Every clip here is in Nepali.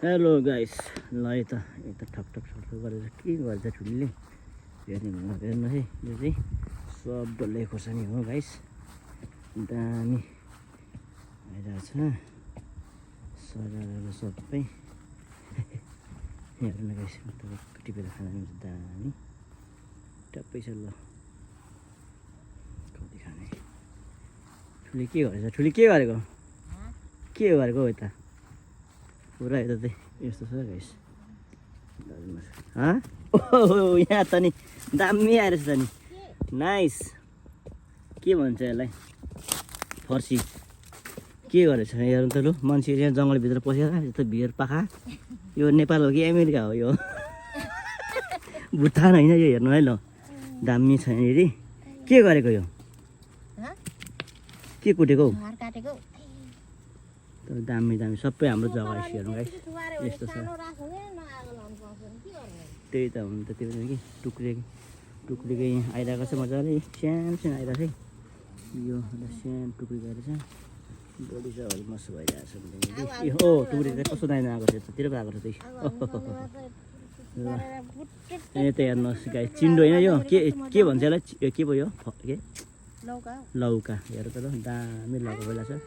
हेलो गाइस, ल यता ठक ठक गरेर के गर्छ ठुलीले हेर्नु है। यो चाहिँ सब डल्लै खोर्सानी हो गाइस, दामी आइरहेछ सजाएर सबै। हेर्नु गाइस, टिपेर खाना दामी टप्पै छ। ल कति खाने ठुली के गरेछ? ठुली के गरेको हो यता पुरा? यता चाहिँ यस्तो छ गाइस। ओहो, यहाँ त नि दामी आइरहेछ त नि, नाइस। के भन्छ यसलाई? फर्सी के गरेछ हेर्नु त। लु, मान्छे यहाँ जङ्गलभित्र पसेर यस्तो भिर पाखा। यो नेपाल हो कि अमेरिका हो? यो भुटान होइन यो। हेर्नु है, ल दामी छ यहाँनिर। के गरेको यो? के कुटेको? दामी दामी सबै हाम्रो जग्गा हेर्नु गाइस, यस्तो छ। त्यही त हुनु त, त्यो कि टुक्रेकै यहाँ आइरहेको छ मजाले। सानो सानो आइरहेको छ है। यो सानो टुक्रेको आएर छ, बडी चाहिँ अलिक मसो भइरहेको छ। हो टुक्रेको चाहिँ कस्तो दामी आएको छ, यतातिर पो आएको छ त्यही। यहाँ त हेर्नुहोस् गाइस, चिन्डो होइन यो। के भन्छ यसलाई? के भयो? के लौका। हेर त, ल दामी लौका भइरहेको छ।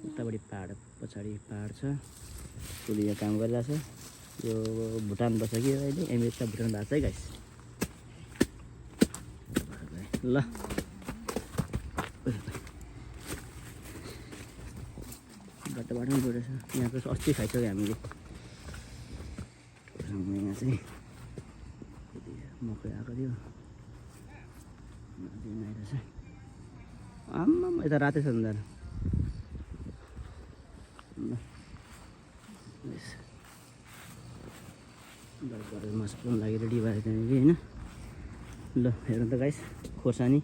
उतापट्टि पहाड, पछाडि पहाड छ। उसले यहाँ काम गरिरहेछ। यो भुटान बस्छ कि अहिले, अमेरिका भुटान भएको छ है गाइस। ल बाटो पनि गइरहेछ। यहाँको अस्ति खाइसक्यो हामीले। यहाँ चाहिँ मकै आएको थियो, आइरहेछ। आम्मा यता रातै छ नि। मासु पनि लागि रेडी भएर त्यहाँनिर होइन। ल हेर्नु त गाइस, खोर्सानी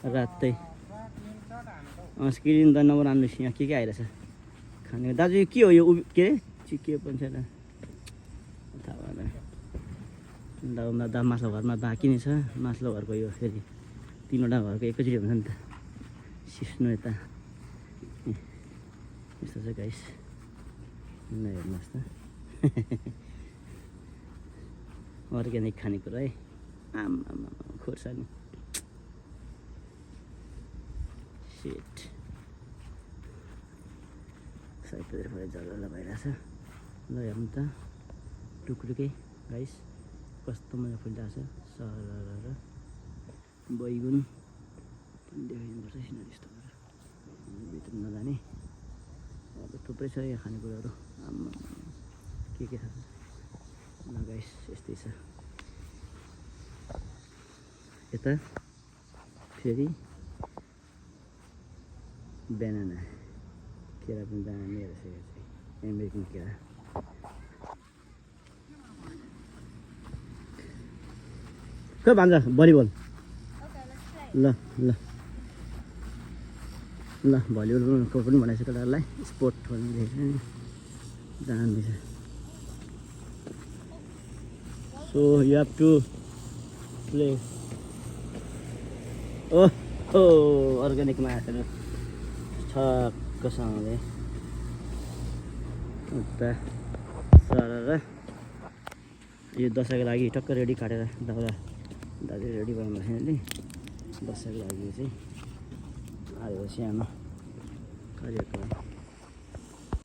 रातै स्क्रिन त नम्बर आउनुहोस्। यहाँ के आइरहेछ खाने? दाजु यो के हो? यो के अरे के भन्छ थाहा भएन। दा माथिल्लो घरमा बाँकी नै छ। माथिल्लो घरको यो फेरि तिनवटा घरको एकैचोटि हुन्छ नि त, सिस्नो यता। यस्तो छ गाइस, हेर्नुहोस् त। अर्ग्यानिक खानेकुरा है। आमा खोर्सानी सेट सयपत्री फुल जल्ल भइरहेछ। ल हेर्नु त, टुक्रुकै गाइस कस्तो मजा फुलिरहेछ। सरर बैगुन पनि देखाइदिनुपर्छ सिनरी यस्तो गरेर, भित्र नजाने। अब थुप्रै छ यहाँ खानेकुराहरू। आम्मा के छ? ल गाइस यस्तै छ। यता फेरि बनाना केरा पनि दामी रहेछ। यो चाहिँ अमेरिकन केरा। के भन्छ भलिबल? ल ल ल भलिबलको पनि भनेको छ केटाहरूलाई, स्पोर्ट भन्ने दामी छ। So you have to play. Oh, organic माछाहरू छक्कसँगले उता सरर। यो दसैँको लागि टक्क रेडी काटेर दाजु रेडी भयो मसिनले। दसैँको लागि चाहिँ आयो सानो कार्यक्रम।